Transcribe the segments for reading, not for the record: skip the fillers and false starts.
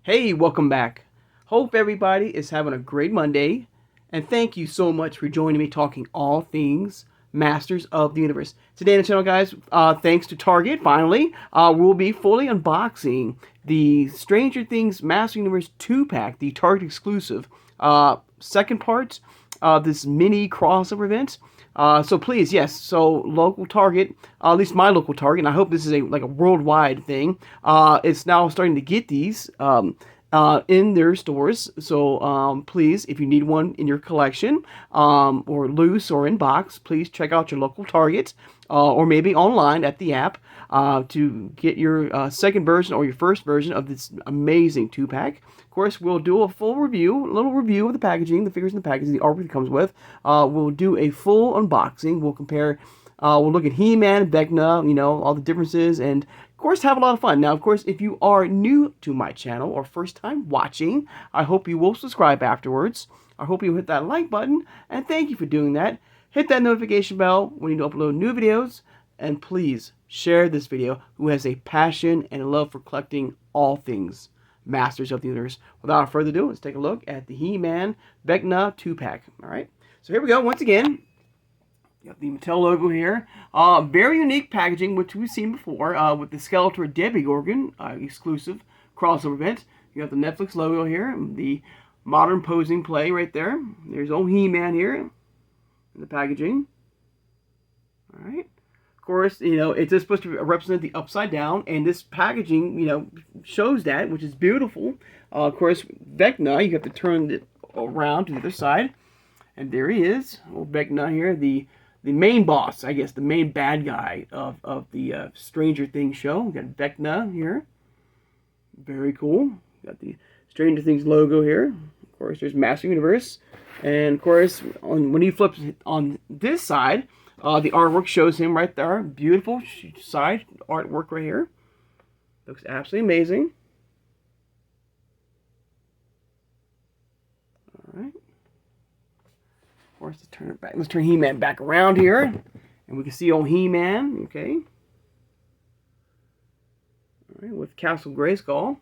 Hey, welcome back. Hope everybody is having a great Monday, and thank you so much for joining me talking all things Masters of the Universe. Today on the channel, guys, thanks to Target, finally, we'll be fully unboxing the Stranger Things Masters of the Universe 2-pack, the Target exclusive, second part of this mini crossover event. So please, yes, so local Target, at least my local Target, and I hope this is like a worldwide thing. It's now starting to get these in their stores. So please, if you need one in your collection, or loose or in box, please check out your local Target, or maybe online at the app, to get your second version or your first version of this amazing 2-pack. Of course, we'll do a full review, a little review of the packaging, the figures in the packaging, the artwork it comes with. We'll do a full unboxing. We'll compare. We'll look at He-Man, Vecna, all the differences, and of course, have a lot of fun. Now, of course, if you are new to my channel or first time watching, I hope you will subscribe afterwards. I hope you hit that like button, and thank you for doing that. Hit that notification bell when you upload new videos, and please share this video who has a passion and a love for collecting all things Masters of the Universe. Without further ado, let's take a look at the He-Man Vecna 2-pack. All right, so here we go. Once again, you got the Mattel logo here. Very unique packaging, which we've seen before, with the Skeletor Demogorgon exclusive crossover event. You got the Netflix logo here, the modern posing play right there. There's old He-Man here in the packaging. All right. Of course, it's just supposed to represent the upside down, and this packaging, shows that, which is beautiful. Of course, Vecna, you have to turn it around to the other side, and there he is, old Vecna here, the main boss, I guess, the main bad guy of the Stranger Things show. We got Vecna here, very cool. Got the Stranger Things logo here. Of course, there's Master Universe, and of course, when he flips on this side, the artwork shows him right there. Beautiful side artwork right here. Looks absolutely amazing. All right. Of course, let's turn it back. Let's turn He-Man back around here, and we can see old He-Man. Okay. All right, with Castle Grayskull,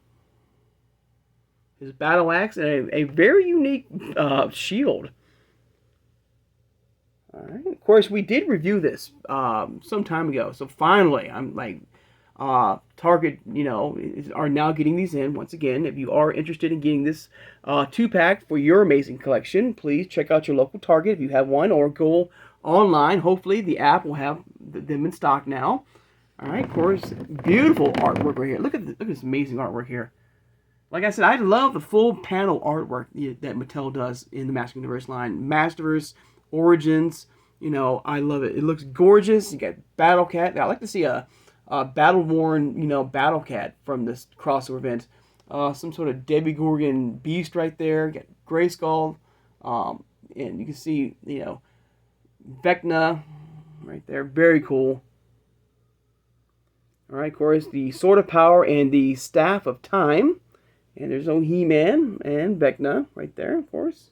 his battle axe, and a very unique shield. All right. Of course, we did review this some time ago. So finally, I'm like, Target, are now getting these in once again. If you are interested in getting this 2-pack for your amazing collection, please check out your local Target if you have one, or go online. Hopefully, the app will have them in stock now. All right. Of course, beautiful artwork right here. Look at this amazing artwork here. Like I said, I love the full panel artwork that Mattel does in the Masters of the Universe line. Masterverse, Origins, I love it. It looks gorgeous. You got Battle Cat. I'd like to see a battle-worn, Battle Cat from this crossover event. Some sort of Demogorgon beast right there. You got Grayskull. And you can see, Vecna right there. Very cool. All right, of course, the Sword of Power and the Staff of Time. And there's no He-Man and Vecna right there, of course.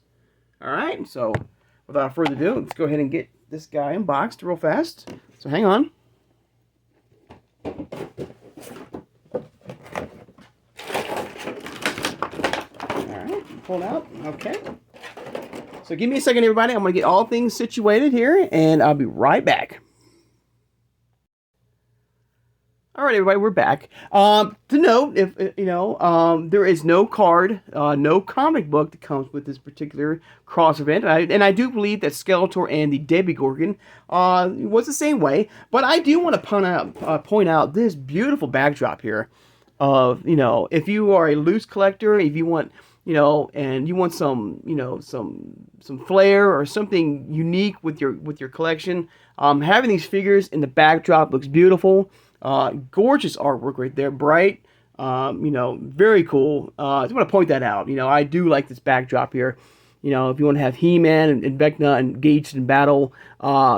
All right, so without further ado, let's go ahead and get this guy unboxed real fast. So hang on. All right, pull it out. Okay. So give me a second, everybody. I'm going to get all things situated here, and I'll be right back. All right, everybody, we're back. To note, if there is no card, no comic book that comes with this particular cross event, and I do believe that Skeletor and the Demogorgon was the same way. But I do want to point out this beautiful backdrop here. Of if you are a loose collector, if you want and you want some some flair or something unique with your collection, having these figures in the backdrop looks beautiful. Gorgeous artwork right there, bright, very cool. I just want to point that out. I do like this backdrop here. If you want to have He-Man and Vecna engaged in battle,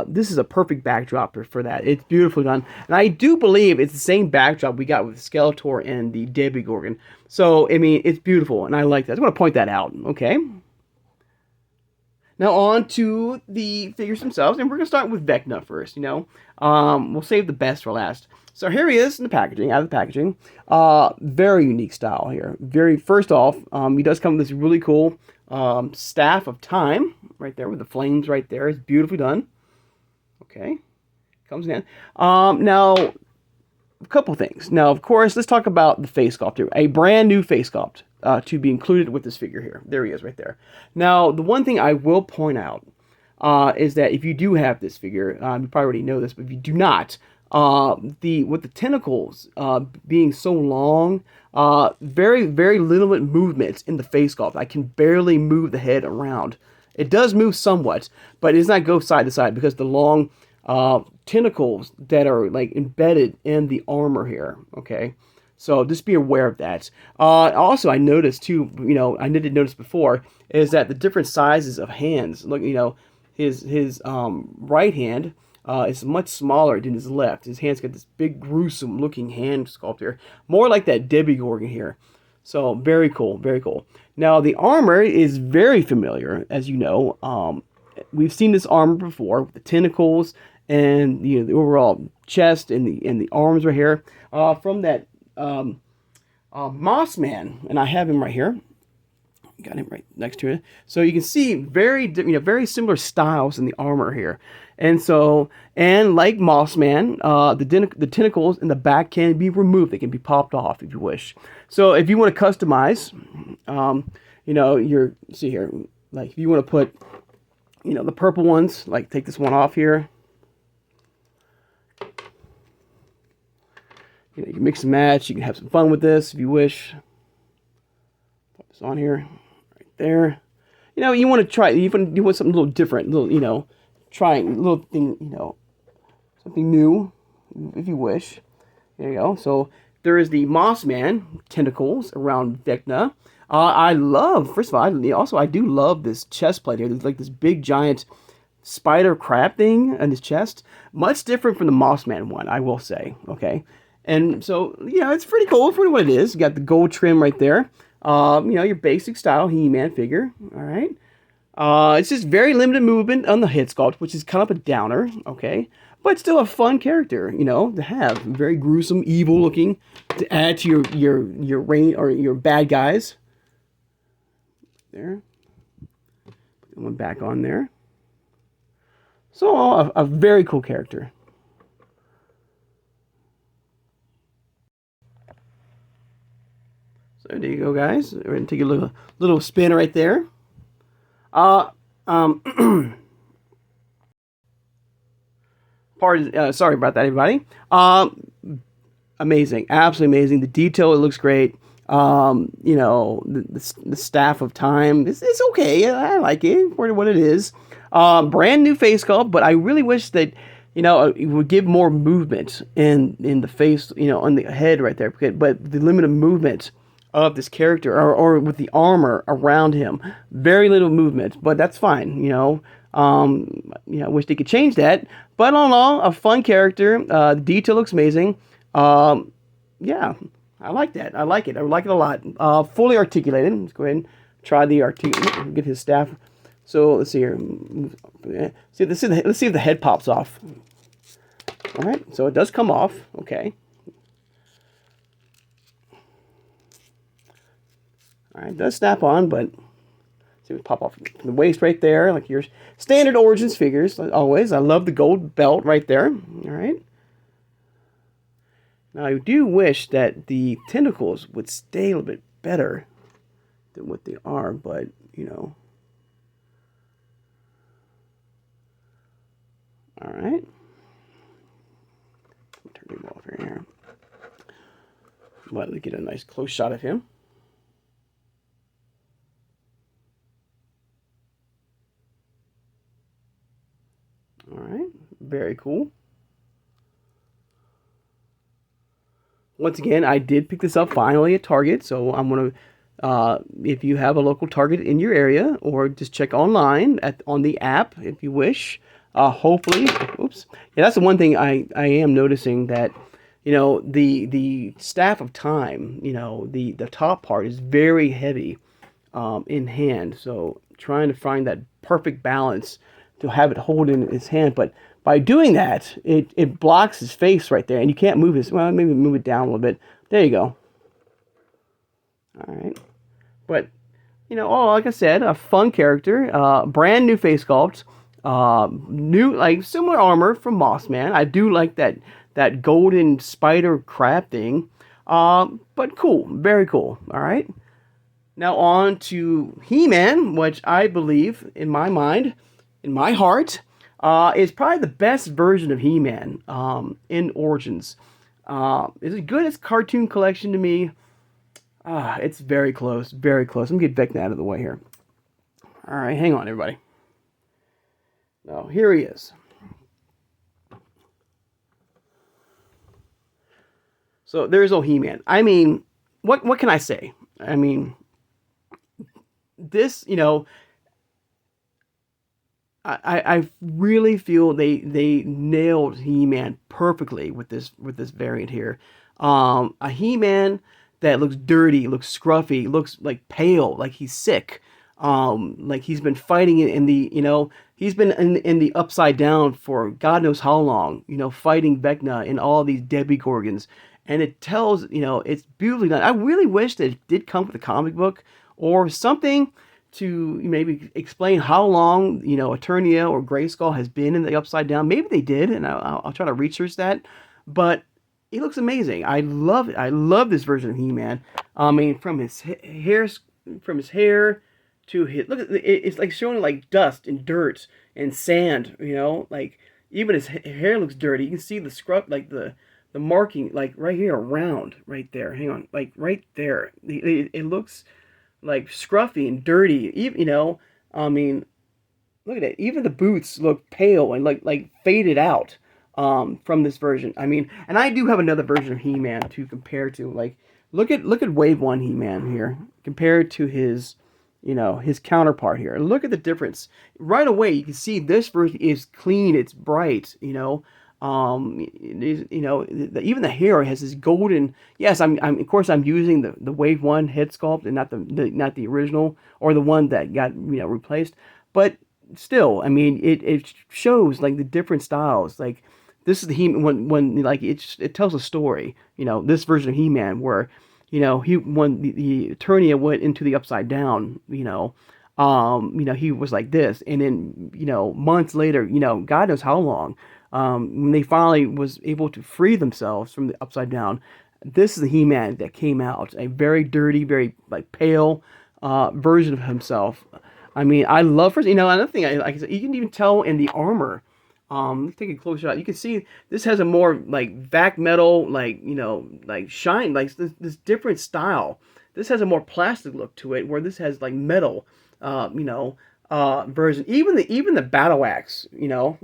this is a perfect backdrop for that. It's beautifully done. And I do believe it's the same backdrop we got with Skeletor and the Demogorgon. So, I mean, it's beautiful, and I like that. I just want to point that out, okay? Now on to the figures themselves, and we're going to start with Vecna first, We'll save the best for last. So here he is in the packaging, out of the packaging. Very unique style here. First off, he does come with this really cool staff of time right there with the flames right there. It's beautifully done. Okay, comes in. Now, a couple things. Now, of course, let's talk about the face sculpt here. A brand new face sculpt to be included with this figure here. There he is right there. Now, the one thing I will point out is that if you do have this figure, you probably already know this, but if you do not, with the tentacles being so long, very limited movements in the face sculpt. I can barely move the head around. It does move somewhat, but it does not go side to side because the long tentacles that are like embedded in the armor here. Okay, so just be aware of that. Also, I noticed too. I didn't notice before is that the different sizes of hands. Look, his right hand is much smaller than his left. His hand's got this big, gruesome looking hand sculpt here, more like that Demogorgon here. So very cool, very cool. Now the armor is very familiar, as you know. We've seen this armor before with the tentacles and the overall chest and the arms right here from that Moss Man, and I have him right here. Got him right next to it, so you can see very similar styles in the armor here, and like Moss Man, the tentacles in the back can be removed; they can be popped off if you wish. So if you want to customize, see here, like if you want to put, the purple ones, like take this one off here. You can mix and match. You can have some fun with this if you wish. Put this on here. There, you want to try. You want something a little different, trying a little thing, something new, if you wish. There you go. So there is the Moss Man tentacles around Vecna. First of all, I do love this chest plate here. There's like this big giant spider crab thing on his chest. Much different from the Moss Man one, I will say. Okay, and so it's pretty cool for what it is. You got the gold trim right there. Your basic style He-Man figure. All right. It's just very limited movement on the head sculpt, which is kind of a downer. Okay, but still a fun character, to have. Very gruesome, evil looking, to add to your reign or your bad guys. There. Put one back on there. So a very cool character. So there you go, guys. We're going to take a little spin right there. Sorry about that, everybody. Amazing, absolutely amazing. The detail, it looks great. The staff of time, it's okay. I like it for what it is. Brand new face sculpt, but I really wish that it would give more movement in the face, on the head right there. But the limited movement of this character or with the armor around him, very little movement, but that's fine. I wish they could change that. But all in all, a fun character. The detail looks amazing. Yeah, I like that. I like it. I like it a lot. Fully articulated. Let's go ahead and try the get his staff. So let's see here. Let's see if the head pops off. All right. So it does come off. Okay. All right, it does snap on, but see it pop off the waist right there, like your standard Origins figures, like always. I love the gold belt right there. All right. Now, I do wish that the tentacles would stay a little bit better than what they are, but, All right. Turn him off here. Let me get a nice close shot of him. All right, very cool. Once again, I did pick this up finally at Target, so I'm going to, if you have a local Target in your area, or just check online on the app if you wish. Hopefully, oops. Yeah, that's the one thing I am noticing that, the staff of time, the top part is very heavy in hand. So trying to find that perfect balance to have it hold in his hand, but by doing that, it blocks his face right there, and you can't move his. Well, maybe move it down a little bit. There you go. All right, but oh, like I said, a fun character, brand new face sculpt, new like similar armor from Mossman. I do like that golden spider crab thing, but cool, very cool. All right, now on to He-Man, which I believe, in my mind, in my heart, is probably the best version of He-Man in Origins. It's as good as Cartoon Collection to me. It's very close, very close. Let me get Vecna out of the way here. All right, hang on, everybody. Now, here he is. So there's old He-Man. I mean, what can I say? I mean, this, I really feel they nailed He-Man perfectly with this variant here. A He-Man that looks dirty, looks scruffy, looks like pale, like he's sick. Like he's been fighting in the, he's been in the Upside Down for God knows how long, fighting Vecna and all these Debbie Gorgons. And it tells, it's beautifully done. I really wish that it did come with a comic book or something to maybe explain how long, Eternia or Grayskull has been in the Upside Down. Maybe they did, and I'll try to research that. But he looks amazing. I love it. I love this version of He-Man. I mean, from his hair to his look. It's like showing like dust and dirt and sand. Like even his hair looks dirty. You can see the scrub, like the marking, like right here around, right there. Hang on, like right there. It looks like scruffy and dirty. Even I mean, look at it. Even the boots look pale and like faded out. From this version. I mean, and I do have another version of He-Man to compare to. Like, look at Wave 1 He-Man here compared to his, his counterpart here. Look at the difference. Right away, you can see this version is clean, it's bright, even the hair has this golden. Yes, I'm of course I'm using the Wave 1 head sculpt and not the original or the one that got replaced. But still, I mean, it shows like the different styles. Like, this is the He-Man when like it tells a story. This version of He-Man where when the Eternia went into the Upside Down. He was like this, and then months later, God knows how long, when they finally was able to free themselves from the Upside Down. This is the He-Man that came out, a very dirty, very like pale version of himself. I mean, I love another thing. Like I said, you can even tell in the armor. Let's take a close shot. You can see this has a more like vac metal, like like shine, like this different style. This has a more plastic look to it, where this has like metal, version. Even the battle axe, Now,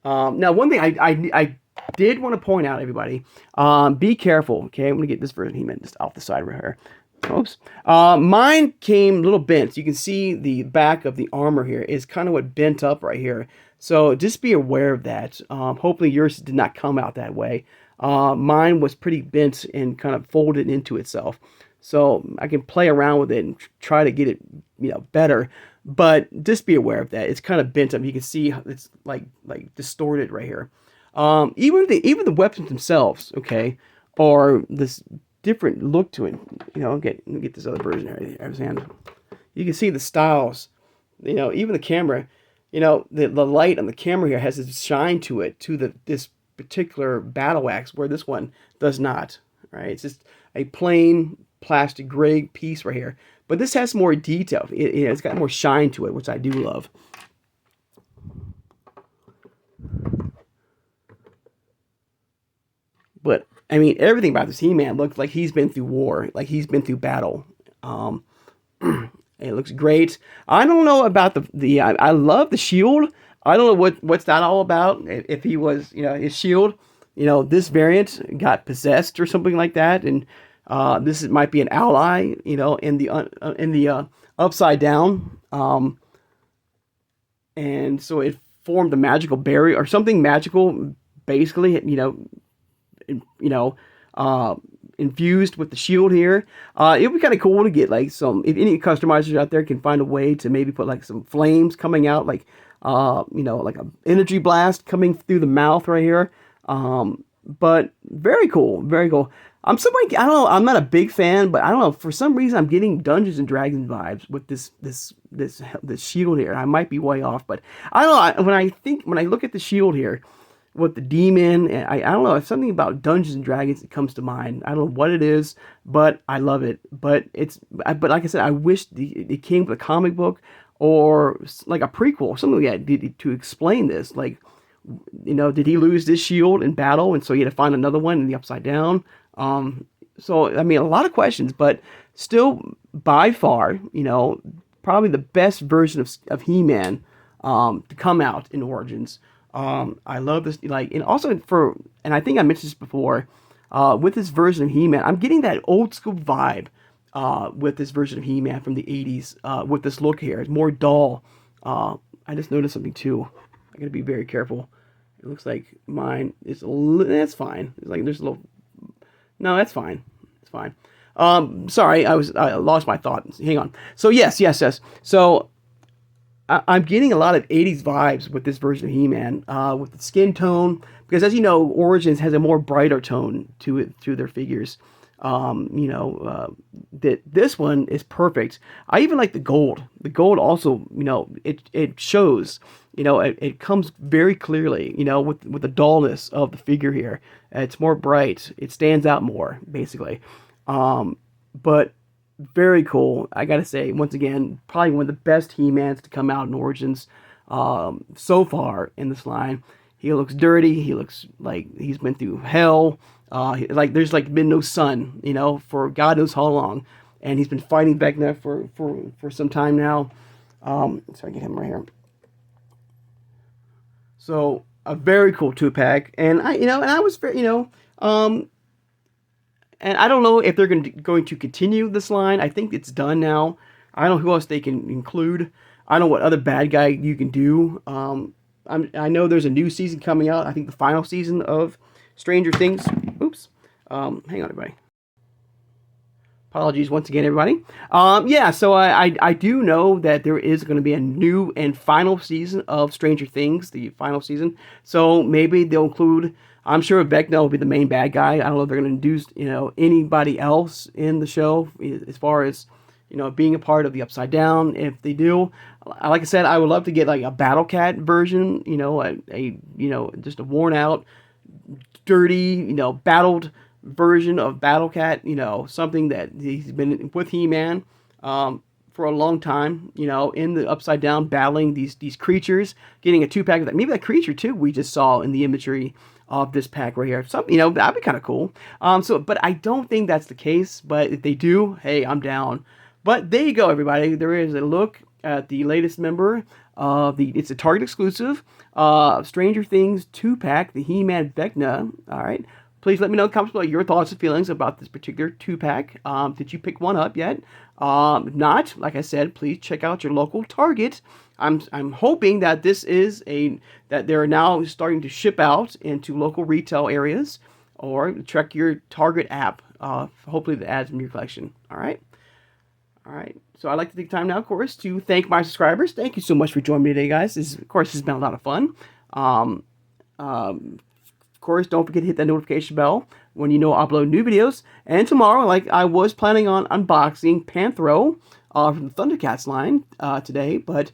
one thing I did want to point out, everybody, be careful. Okay, I'm gonna get this version He-Man just off the side right here. Oops. Mine came a little bent. You can see the back of the armor here is kind of what bent up right here. So just be aware of that. Hopefully yours did not come out that way. Mine was pretty bent and kind of folded into itself. So I can play around with it and try to get it, better. But just be aware of that. It's kind of bent up. You can see it's like distorted right here. Even the weapons themselves, okay, are this different look to it. Let me get this other version here. You can see the styles. Even the camera. The light on the camera here has this shine to it, to this particular battle axe, where this one does not. Right? It's just a plain plastic gray piece right here. But this has more detail. It's got more shine to it, which I do love. But I mean, everything about this He-Man looks like he's been through war, like he's been through battle. It looks great. I don't know about the. I love the shield. I don't know what's that all about. If he was, his shield, this variant got possessed or something like that, and this might be an ally, in the Upside Down, and so it formed a magical barrier or something magical, basically, infused with the shield here. It would be kind of cool to get like some, if any customizers out there can find a way to maybe put like some flames coming out, like like a energy blast coming through the mouth right here. But very cool, very cool. I don't know, I'm not a big fan, but I don't know, for some reason I'm getting Dungeons and Dragons vibes with this shield here. I might be way off, but I don't know, when I look at the shield here with the demon, and I don't know, it's something about Dungeons and Dragons that comes to mind. I don't know what it is, but I love it. But like I said, I wish it came with a comic book or like a prequel, something like that, to explain this. Like, did he lose this shield in battle, and so he had to find another one in the Upside Down? So I mean, a lot of questions, but still, by far, probably the best version of He-Man to come out in Origins. I love this, and also and I think I mentioned this before, with this version of He-Man, I'm getting that old school vibe with this version of He-Man from the 80s, with this look here. It's more dull. I just noticed something too. I gotta be very careful. It looks like mine is that's fine. It's like there's a little. No, that's fine. It's fine. Sorry, I lost my thought. Hang on. So yes. So I'm getting a lot of 80s vibes with this version of He-Man, with the skin tone, because as you know, Origins has a more brighter tone to it through their figures. That this one is perfect. I even like the gold. The gold also, it shows, it comes very clearly, with the dullness of the figure here. It's more bright. It stands out more, basically. But very cool. I gotta say, once again, probably one of the best He-Mans to come out in Origins so far in this line. He looks dirty. He looks like he's been through hell. Like there's been no sun, for God knows how long, and he's been fighting Vecna for some time now. So I get him right here. So a very cool 2-pack, and I was very, and I don't know if they're going to continue this line. I think it's done now. I don't know who else they can include. I don't know what other bad guy you can do. I know there's a new season coming out. I think the final season of Stranger Things. Oops. Hang on, everybody. Apologies once again, everybody. Yeah, so I do know that there is going to be a new and final season of Stranger Things, the final season. So maybe they'll include, I'm sure Vecna will be the main bad guy. I don't know if they're going to induce, anybody else in the show as far as, being a part of the Upside Down. If they do, like I said, I would love to get like a Battle Cat version, just a worn out, dirty, battled version of Battle Cat, something that he's been with He-Man for a long time, in the Upside Down, battling these creatures, getting a 2-pack of that. Maybe that creature too we just saw in the imagery of this pack right here. Something, that'd be kind of cool. But I don't think that's the case. But if they do, hey, I'm down. But there you go, everybody. There is a look at the latest member of it's a Target exclusive, Stranger Things 2-pack, the He-Man Vecna. All right. Please let me know in the comments below your thoughts and feelings about this particular 2-pack. Did you pick one up yet? If not, like I said, please check out your local Target. I'm hoping that that they're now starting to ship out into local retail areas, or check your Target app. Hopefully the ads in your collection. All right. So I'd like to take time now, of course, to thank my subscribers. Thank you so much for joining me today, guys. Of course, this has been a lot of fun. Of course, don't forget to hit that notification bell when I upload new videos. And tomorrow, like I was planning on unboxing Panthro from the Thundercats line today, but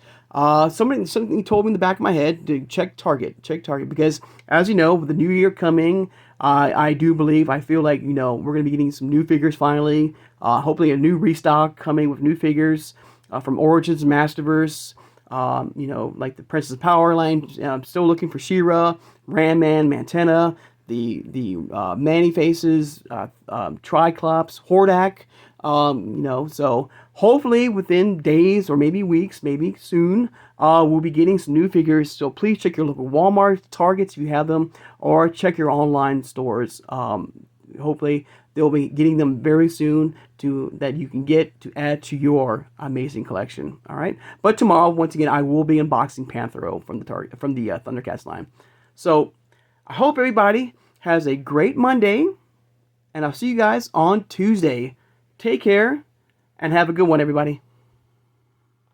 something told me in the back of my head to check Target, because as you know, with the new year coming, I feel like we're going to be getting some new figures finally. Hopefully, a new restock coming with new figures from Origins and Masterverse. Like the Princess Power line. I'm still looking for She-Ra, Ram Man, Mantenna, the Manny Faces, Triclops, Hordak. So hopefully within days or maybe weeks, maybe soon, we'll be getting some new figures. So please check your local Walmart, Targets if you have them, or check your online stores. Hopefully they'll be getting them very soon that you can get to add to your amazing collection. All right. But tomorrow, once again, I will be unboxing Panthro from the Thundercats line. So I hope everybody has a great Monday, and I'll see you guys on Tuesday. Take care and have a good one, everybody.